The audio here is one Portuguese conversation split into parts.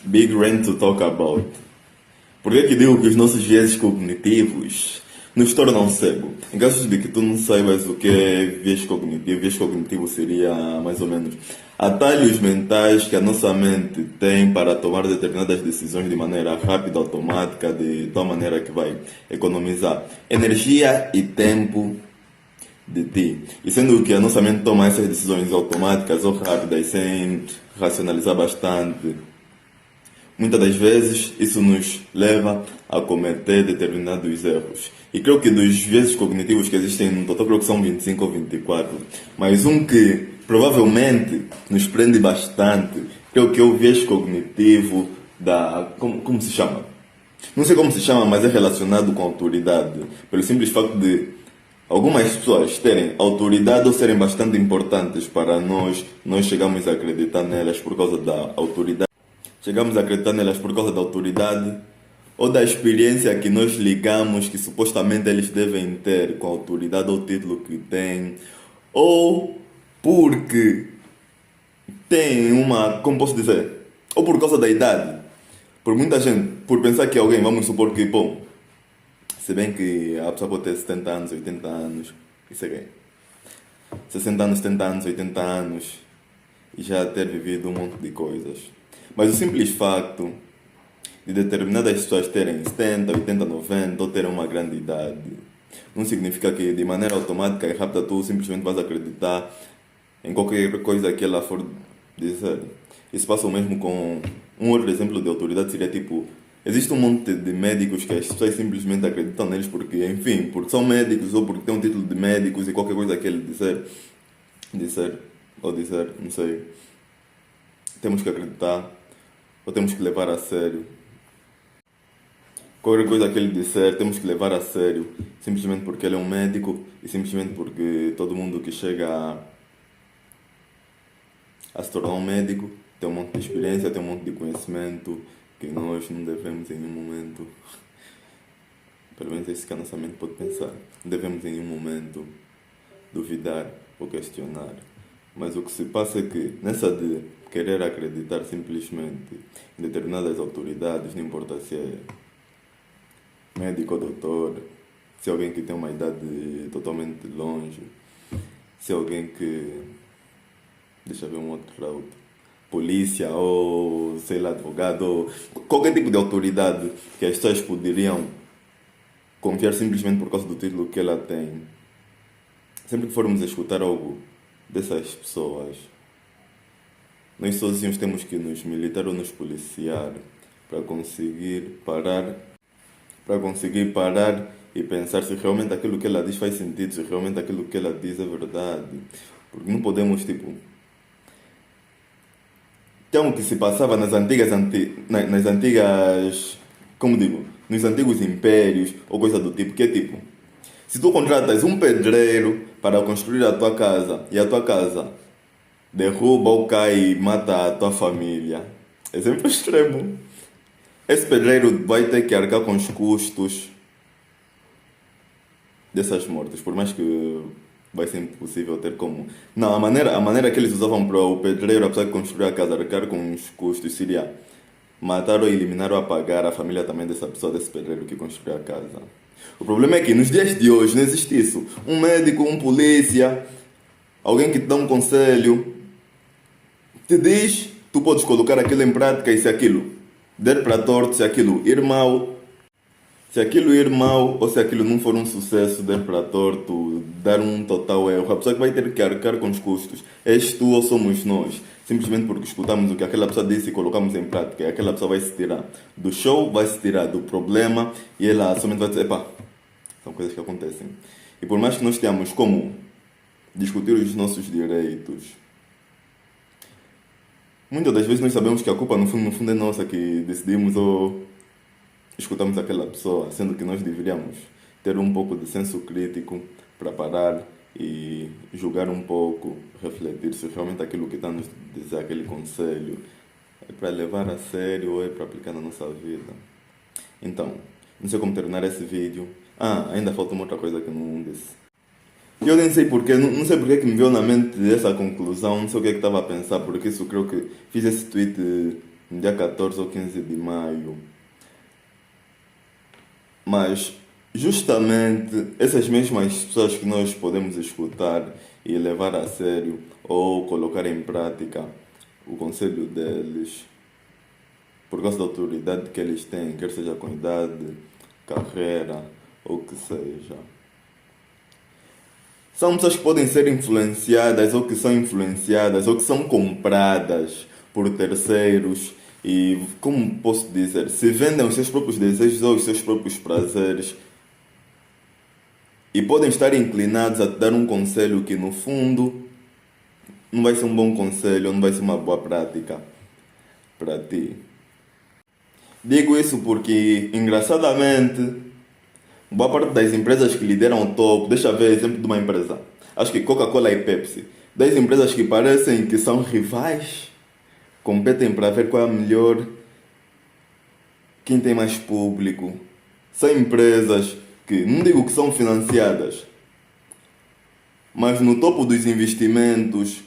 Big rant to talk about. Por que é que digo que os nossos vieses cognitivos nos tornam cego? Em caso de que tu não saibas o que é viés cognitivo seria mais ou menos atalhos mentais que a nossa mente tem para tomar determinadas decisões de maneira rápida, automática, de tal maneira que vai economizar energia e tempo de ti. E sendo que a nossa mente toma essas decisões automáticas ou rápidas sem racionalizar bastante, muitas das vezes isso nos leva a cometer determinados erros. E creio que dos vieses cognitivos que existem no total, creio que são 25 ou 24. Mas um que provavelmente nos prende bastante, creio que é o viés cognitivo da... Como se chama? Não sei como se chama, mas é relacionado com autoridade. Pelo simples facto de algumas pessoas terem autoridade ou serem bastante importantes para nós chegamos a acreditar nelas por causa da autoridade. Chegamos a acreditar nelas por causa da autoridade ou da experiência que nós ligamos que supostamente eles devem ter com a autoridade ou título que têm, ou porque tem uma, como posso dizer, ou por causa da idade. Por muita gente, por pensar que alguém, vamos supor que, bom, se bem que a pessoa pode ter 70 anos, 80 anos, isso é quem? 60 anos, 70 anos, 80 anos e já ter vivido um monte de coisas. Mas o simples facto de determinadas pessoas terem 70, 80, 90 ou terem uma grande idade não significa que de maneira automática e rápida tu simplesmente vais acreditar em qualquer coisa que ela for dizer. Isso passa o mesmo com um outro exemplo de autoridade, seria tipo, existe um monte de médicos que as pessoas simplesmente acreditam neles porque, enfim, porque são médicos ou porque têm um título de médicos e qualquer coisa que ele dizer, não sei, temos que acreditar ou temos que levar a sério. Qualquer coisa que ele disser, temos que levar a sério, simplesmente porque ele é um médico e simplesmente porque todo mundo que chega a se tornar um médico tem um monte de experiência, tem um monte de conhecimento que nós não devemos em nenhum momento, pelo menos é isso que a nossa mente pode pensar, não devemos em nenhum momento duvidar ou questionar. Mas o que se passa é que nessa de querer acreditar simplesmente em determinadas autoridades, não importa se é médico ou doutor, se é alguém que tem uma idade totalmente longe, se é alguém que, deixa eu ver um outro route, polícia ou, sei lá, advogado, ou qualquer tipo de autoridade que as pessoas poderiam confiar simplesmente por causa do título que ela tem. Sempre que formos a escutar algo dessas pessoas, nós sozinhos temos que nos militar ou nos policiar para conseguir parar e pensar se realmente aquilo que ela diz faz sentido, se realmente aquilo que ela diz é verdade. Porque não podemos, tipo... Tem o que se passava nas antigas, como digo, nos antigos impérios ou coisa do tipo, que é tipo... Se tu contratas um pedreiro para construir a tua casa e a tua casa derruba ou cai e mata a tua família, é sempre extremo. Esse pedreiro vai ter que arcar com os custos dessas mortes, por mais que vai ser impossível ter como... Não, a maneira que eles usavam para o pedreiro, a pessoa que construiu a casa, arcar com os custos, seria matar ou eliminar ou apagar a família também dessa pessoa, desse pedreiro que construiu a casa. O problema é que nos dias de hoje não existe isso. Um médico, um polícia, alguém que te dá um conselho, te diz, tu podes colocar aquilo em prática e se aquilo der para torto, se aquilo ir mal ou se aquilo não for um sucesso, der para torto, dar um total erro, a pessoa que vai ter que arcar com os custos és tu ou somos nós, simplesmente porque escutamos o que aquela pessoa disse e colocamos em prática, e aquela pessoa vai se tirar do show, vai se tirar do problema e ela somente vai dizer, epá, são coisas que acontecem. E por mais que nós tenhamos como discutir os nossos direitos, muitas das vezes nós sabemos que a culpa no fundo é nossa, que decidimos ou escutamos aquela pessoa, sendo que nós deveríamos ter um pouco de senso crítico para parar e julgar um pouco, refletir se realmente aquilo que está nos dizer, aquele conselho, é para levar a sério ou é para aplicar na nossa vida. Então, não sei como terminar esse vídeo. Ainda falta uma outra coisa que não disse. Eu nem sei porquê, não sei porque que me veio na mente essa conclusão, não sei o que é que estava a pensar, porque isso creio que fiz esse tweet no dia 14 ou 15 de maio. Mas justamente essas mesmas pessoas que nós podemos escutar e levar a sério ou colocar em prática o conselho deles, por causa da autoridade que eles têm, quer seja com idade, carreira ou o que seja. São pessoas que podem ser influenciadas ou que são influenciadas ou que são compradas por terceiros e, como posso dizer, se vendem os seus próprios desejos ou os seus próprios prazeres e podem estar inclinados a te dar um conselho que, no fundo, não vai ser um bom conselho ou não vai ser uma boa prática para ti. Digo isso porque, engraçadamente, boa parte das empresas que lideram o topo, deixa eu ver exemplo de uma empresa. Acho que Coca-Cola e Pepsi. Das empresas que parecem que são rivais, competem para ver qual é a melhor, quem tem mais público. São empresas que, não digo que são financiadas, mas no topo dos investimentos,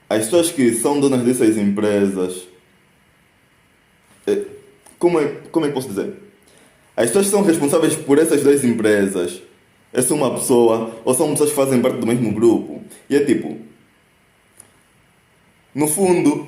as pessoas que são donas dessas empresas, como é que posso dizer? As pessoas que são responsáveis por essas duas empresas, é uma pessoa ou são pessoas que fazem parte do mesmo grupo. E é tipo, no fundo,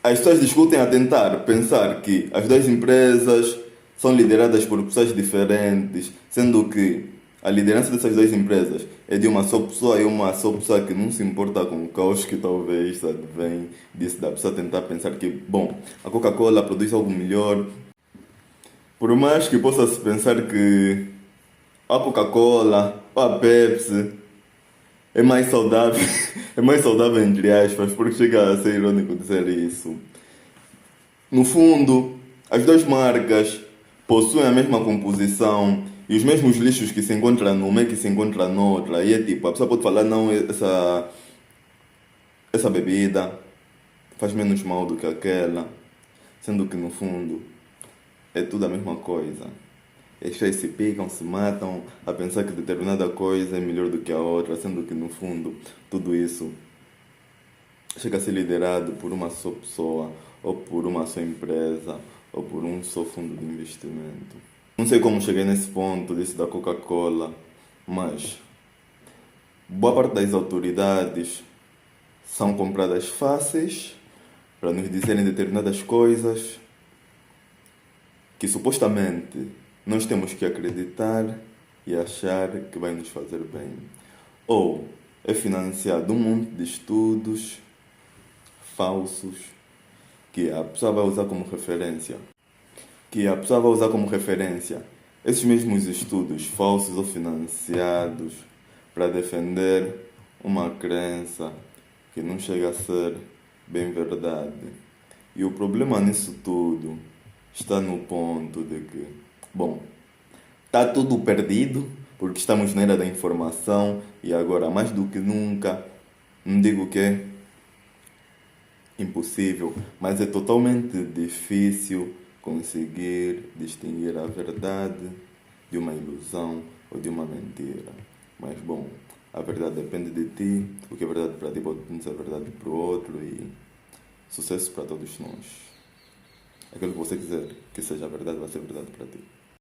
as pessoas discutem a tentar pensar que as duas empresas são lideradas por pessoas diferentes, sendo que a liderança dessas duas empresas é de uma só pessoa e uma só pessoa que não se importa com o caos que talvez advém disso, da pessoa tentar pensar que, bom, a Coca-Cola produz algo melhor. Por mais que possa-se pensar que a Coca-Cola ou a Pepsi é mais saudável, é mais saudável entre aspas, porque chega a ser irônico dizer isso. No fundo, as duas marcas possuem a mesma composição e os mesmos lixos que se encontram numa e que se encontra noutra. E é tipo, a pessoa pode falar, não, essa bebida faz menos mal do que aquela, sendo que no fundo é tudo a mesma coisa. As pessoas se picam, se matam a pensar que determinada coisa é melhor do que a outra, sendo que no fundo tudo isso chega a ser liderado por uma só pessoa, ou por uma só empresa, ou por um só fundo de investimento. Não sei como cheguei nesse ponto disso da Coca-Cola, mas boa parte das autoridades são compradas fáceis para nos dizerem determinadas coisas que supostamente nós temos que acreditar e achar que vai nos fazer bem. Ou é financiado um monte de estudos falsos que a pessoa vai usar como referência. Esses mesmos estudos falsos ou financiados para defender uma crença que não chega a ser bem verdade. E o problema nisso tudo está no ponto de que, bom, está tudo perdido porque estamos na era da informação e agora, mais do que nunca, não digo que é impossível, mas é totalmente difícil conseguir distinguir a verdade de uma ilusão ou de uma mentira. Mas, bom, a verdade depende de ti, o que é verdade para ti pode não ser verdade para o outro e sucesso para todos nós. Aquilo que você quiser que seja verdade vai ser verdade para ti.